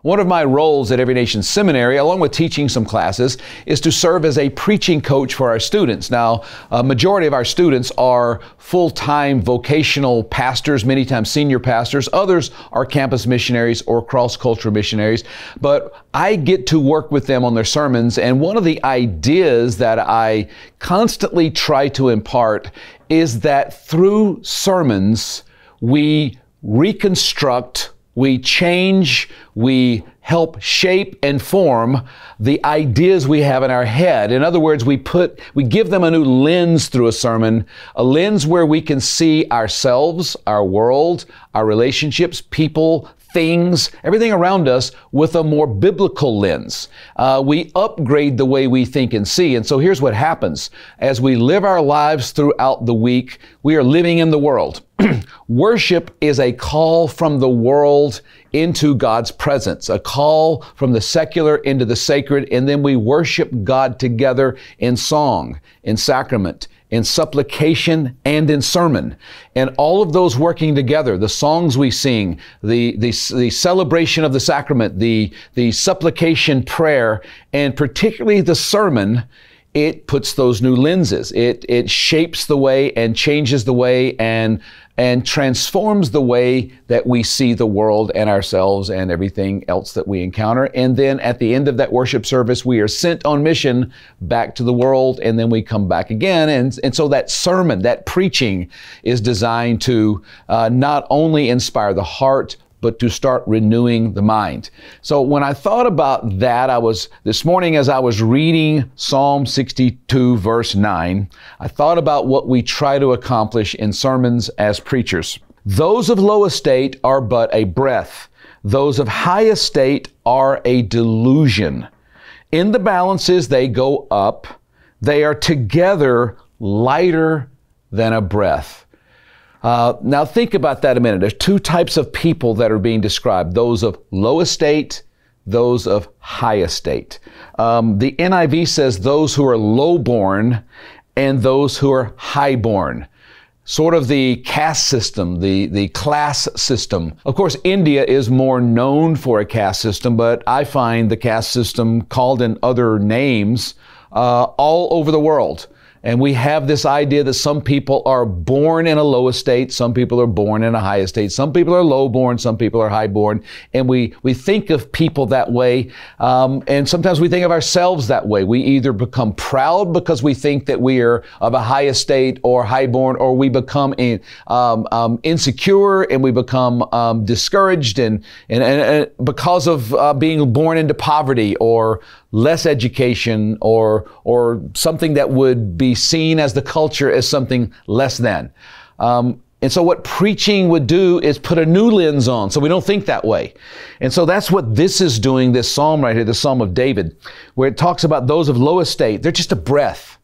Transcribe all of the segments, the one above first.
One of my roles at Every Nation Seminary, along with teaching some classes, is to serve as a preaching coach for our students. Now, a majority of our students are full-time vocational pastors, many times senior pastors. Others are campus missionaries or cross-cultural missionaries. But I get to work with them on their sermons, and one of the ideas that I constantly try to impart is that through sermons, we reconstruct, we change, we help shape and form the ideas we have in our head. In other words, we give them a new lens through a sermon, a lens where we can see ourselves, our world, our relationships, people, things, everything around us with a more biblical lens. We upgrade the way we think and see. And so here's what happens. As we live our lives throughout the week, we are living in the world. Worship is a call from the world into God's presence, a call from the secular into the sacred, and then we worship God together in song, in sacrament, in supplication, and in sermon. And all of those working together, the songs we sing, the celebration of the sacrament, the supplication prayer, and particularly the sermon, it puts those new lenses. It shapes the way and changes the way and transforms the way that we see the world and ourselves and everything else that we encounter. And then at the end of that worship service, we are sent on mission back to the world, and then we come back again. And so that sermon, that preaching is designed to not only inspire the heart, but to start renewing the mind. So when I thought about that, this morning as I was reading Psalm 62 verse 9, I thought about what we try to accomplish in sermons as preachers. Those of low estate are but a breath. Those of high estate are a delusion. In the balances they go up. They are together lighter than a breath. Now think about that a minute. There's two types of people that are being described. Those of low estate, those of high estate. The NIV says those who are low-born and those who are high-born. Sort of the caste system, the class system. Of course, India is more known for a caste system, but I find the caste system called in other names all over the world. And we have this idea that some people are born in a low estate, some people are born in a high estate, some people are low-born, some people are high-born, and we think of people that way, and sometimes we think of ourselves that way. We either become proud because we think that we are of a high estate or high-born, or we become insecure and we become discouraged and because of being born into poverty or less education or something that would be seen as the culture as something less than. And so what preaching would do is put a new lens on so we don't think that way. And so that's what this is doing, this psalm right here, the Psalm of David, where it talks about those of low estate. They're just a breath.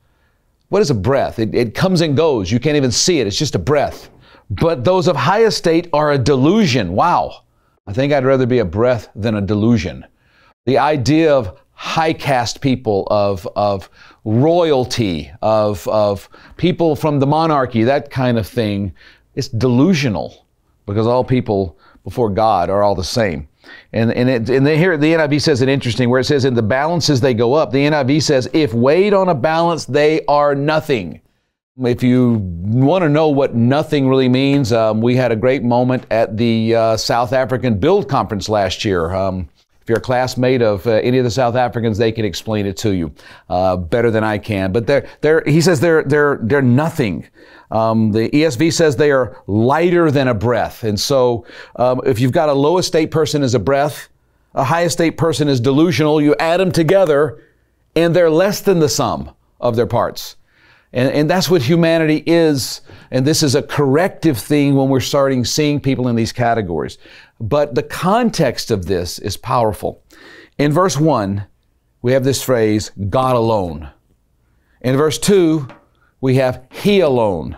What is a breath? It comes and goes. You can't even see it. It's just a breath. But those of high estate are a delusion. Wow. I think I'd rather be a breath than a delusion. The idea of high caste people, of royalty, of people from the monarchy, that kind of thing, it's delusional because all people before God are all the same. And here the NIV says it interesting where it says in the balances they go up. The NIV says if weighed on a balance, they are nothing. If you want to know what nothing really means, we had a great moment at the South African Build Conference last year. If you're a classmate of any of the South Africans, they can explain it to you better than I can. But he says they're nothing. The ESV says they are lighter than a breath. And so if you've got a low estate person as a breath, a high estate person is delusional, you add them together and they're less than the sum of their parts. And that's what humanity is. And this is a corrective thing when we're starting seeing people in these categories. But the context of this is powerful. In verse 1, we have this phrase, God alone. In verse 2, we have He alone.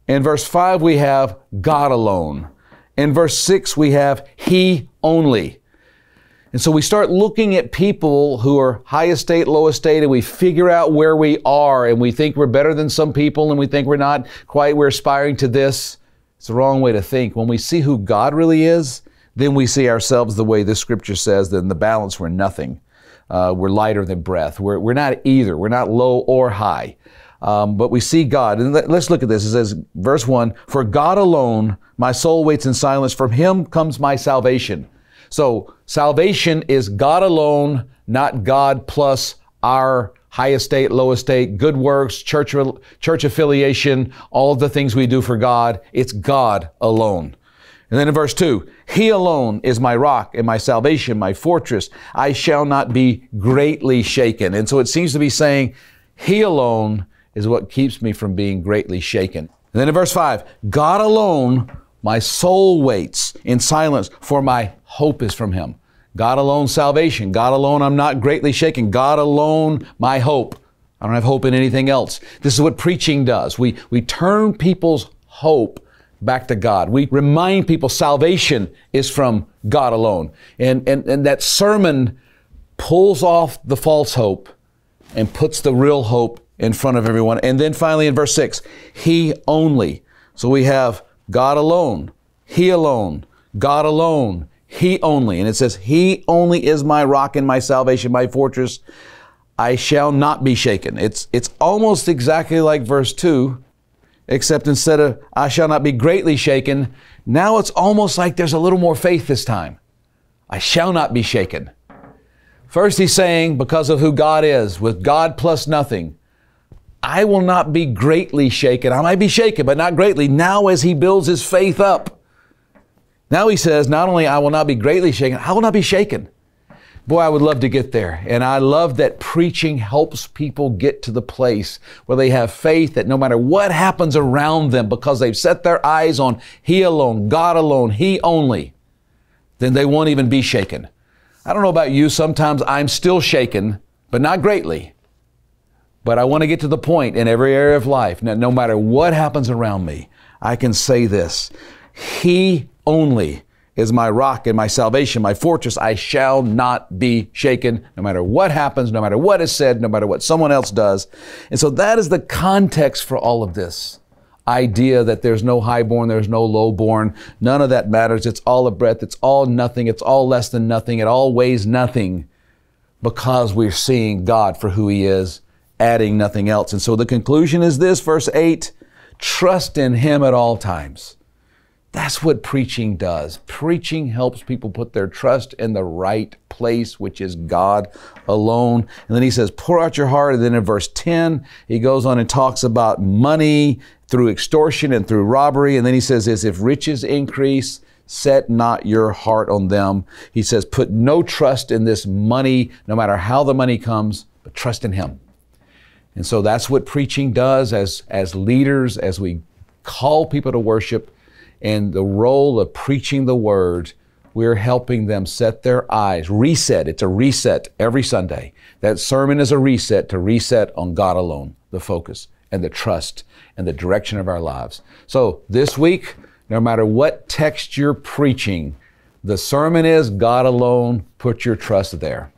In verse 5, we have God alone. In verse 6, we have He only. And so we start looking at people who are high estate, low estate, and we figure out where we are, and we think we're better than some people, and we think we're not quite, we're aspiring to this. It's the wrong way to think. When we see who God really is, then we see ourselves the way this scripture says, that in the balance we're nothing. We're lighter than breath. We're not either. We're not low or high. But we see God. And let's look at this. It says, verse 1, "For God alone my soul waits in silence. From Him comes my salvation." So salvation is God alone, not God plus our high estate, low estate, good works, church affiliation, all of the things we do for God. It's God alone. And then in verse 2, "He alone is my rock and my salvation, my fortress. I shall not be greatly shaken." And so it seems to be saying, He alone is what keeps me from being greatly shaken. And then in verse 5, "God alone, my soul waits in silence, for my hope is from Him." God alone, salvation. God alone, I'm not greatly shaken. God alone, my hope. I don't have hope in anything else. This is what preaching does. We turn people's hope back to God. We remind people salvation is from God alone. And that sermon pulls off the false hope and puts the real hope in front of everyone. And then finally in verse 6, "He only." So we have God alone, He alone, God alone, He only. And it says, "He only is my rock and my salvation, my fortress. I shall not be shaken." It's almost exactly like verse 2, except instead of "I shall not be greatly shaken," now it's almost like there's a little more faith this time. I shall not be shaken. First he's saying, because of who God is, with God plus nothing, I will not be greatly shaken. I might be shaken, but not greatly. Now as he builds his faith up, now he says, not only I will not be greatly shaken, I will not be shaken. Boy, I would love to get there. And I love that preaching helps people get to the place where they have faith that no matter what happens around them, because they've set their eyes on He alone, God alone, He only, then they won't even be shaken. I don't know about you, sometimes I'm still shaken, but not greatly. But I want to get to the point in every area of life, no matter what happens around me, I can say this: He only is my rock and my salvation, my fortress. I shall not be shaken, no matter what happens, no matter what is said, no matter what someone else does. And so that is the context for all of this idea that there's no highborn, there's no lowborn. None of that matters. It's all a breath. It's all nothing. It's all less than nothing. It all weighs nothing, because we're seeing God for who He is, adding nothing else. And so the conclusion is this, verse 8, "Trust in Him at all times." That's what preaching does. Preaching helps people put their trust in the right place, which is God alone. And then he says, "Pour out your heart." And then in verse 10, he goes on and talks about money through extortion and through robbery. And then he says this, "If riches increase, set not your heart on them." He says, put no trust in this money, no matter how the money comes, but trust in Him. And so that's what preaching does as leaders, as we call people to worship. And the role of preaching the Word, we're helping them set their eyes, reset. It's a reset every Sunday. That sermon is a reset to reset on God alone, the focus and the trust and the direction of our lives. So this week, no matter what text you're preaching, the sermon is God alone. Put your trust there.